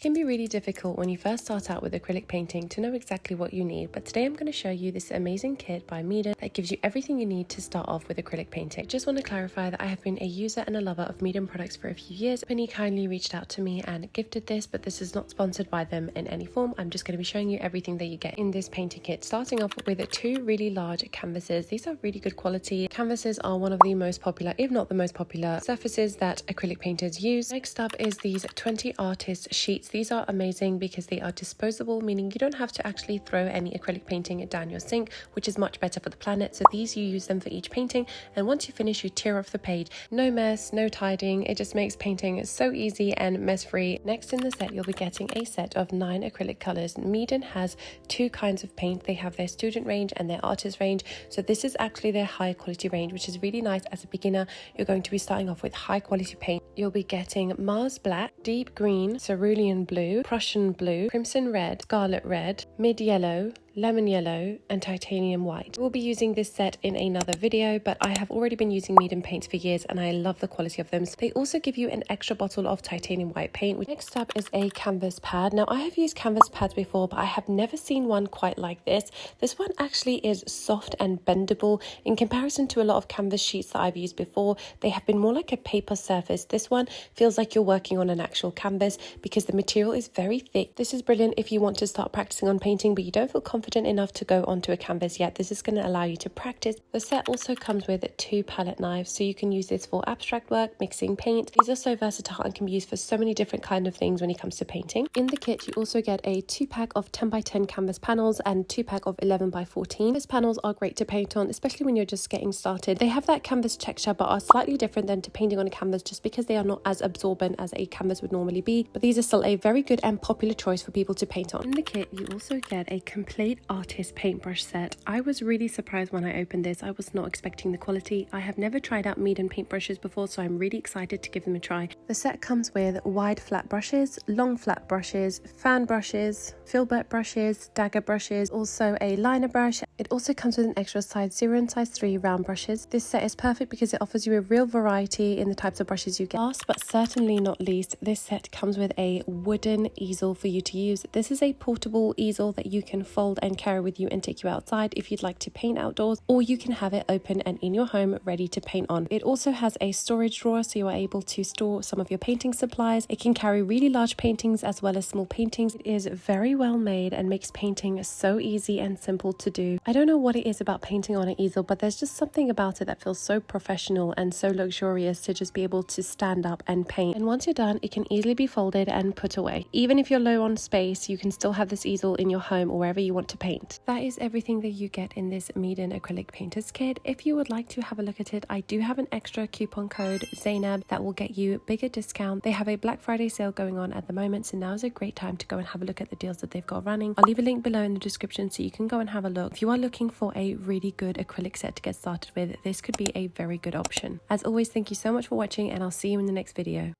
It can be really difficult when you first start out with acrylic painting to know exactly what you need, but today I'm going to show you this amazing kit by MEEDEN that gives you everything you need to start off with acrylic painting. I just want to clarify that I have been a user and a lover of MEEDEN products for a few years. Penny kindly reached out to me and gifted this, but this is not sponsored by them in any form. I'm just going to be showing you everything that you get in this painting kit, starting off with two really large canvases. These are really good quality. Canvases are one of the most popular, if not the most popular, surfaces that acrylic painters use. Next up is these 20 artist sheets. These are amazing because they are disposable, meaning you don't have to actually throw any acrylic painting down your sink, which is much better for the planet. So these, you use them for each painting, and once you finish, you tear off the page. No mess, no tidying. It just makes painting so easy and mess free. Next in the set, you'll be getting a set of 9 acrylic colors. MEEDEN has 2 kinds of paint. They have their student range and their artist range. So this is actually their high quality range, which is really nice. As a beginner, you're going to be starting off with high quality paint. You'll be getting Mars Black, Deep Green, Cerulean Blue, Prussian Blue, Crimson Red, Scarlet Red, Mid Yellow, Lemon Yellow, and Titanium White. We'll be using this set in another video, but I have already been using MEEDEN paints for years and I love the quality of them. So they also give you an extra bottle of Titanium White paint. Next up is a canvas pad. Now, I have used canvas pads before, but I have never seen one quite like this. This one actually is soft and bendable in comparison to a lot of canvas sheets that I've used before. They have been more like a paper surface. This one feels like you're working on an actual canvas because the material is very thick. This is brilliant if you want to start practicing on painting, but you don't feel confident enough to go onto a canvas yet. This is going to allow you to practice. The set also comes with 2 palette knives, so you can use this for abstract work, mixing paint. These are so versatile and can be used for so many different kind of things when it comes to painting. In the kit, you also get a 2-pack of 10x10 canvas panels and 2-pack of 11x14. These panels are great to paint on, especially when you're just getting started. They have that canvas texture, but are slightly different than to painting on a canvas just because they are not as absorbent as a canvas would normally be. But these are still a very good and popular choice for people to paint on. In the kit, you also get a complete artist paintbrush set. I was really surprised when I opened this. I was not expecting the quality. I have never tried out MEEDEN paintbrushes before, so I'm really excited to give them a try. The set comes with wide flat brushes, long flat brushes, fan brushes, filbert brushes, dagger brushes, also a liner brush. It also comes with an extra size 0 and size 3 round brushes. This set is perfect because it offers you a real variety in the types of brushes you get. Last but certainly not least, this set comes with a wooden easel for you to use. This is a portable easel that you can fold and carry with you and take you outside if you'd like to paint outdoors, or you can have it open and in your home ready to paint on. It also has a storage drawer, so you are able to store some of your painting supplies. It can carry really large paintings as well as small paintings. It is very well made and makes painting so easy and simple to do. I don't know what it is about painting on an easel, but there's just something about it that feels so professional and so luxurious to just be able to stand up and paint. And once you're done, it can easily be folded and put away. Even if you're low on space, you can still have this easel in your home or wherever you want to paint. That is everything that you get in this MEEDEN acrylic painters kit. If you would like to have a look at it, I do have an extra coupon code ZAYNAB that will get you a bigger discount. They have a Black Friday sale going on at the moment, so now is a great time to go and have a look at the deals that they've got running. I'll leave a link below in the description so you can go and have a look. If you are looking for a really good acrylic set to get started with, this could be a very good option. As always, thank you so much for watching, and I'll see you in the next video.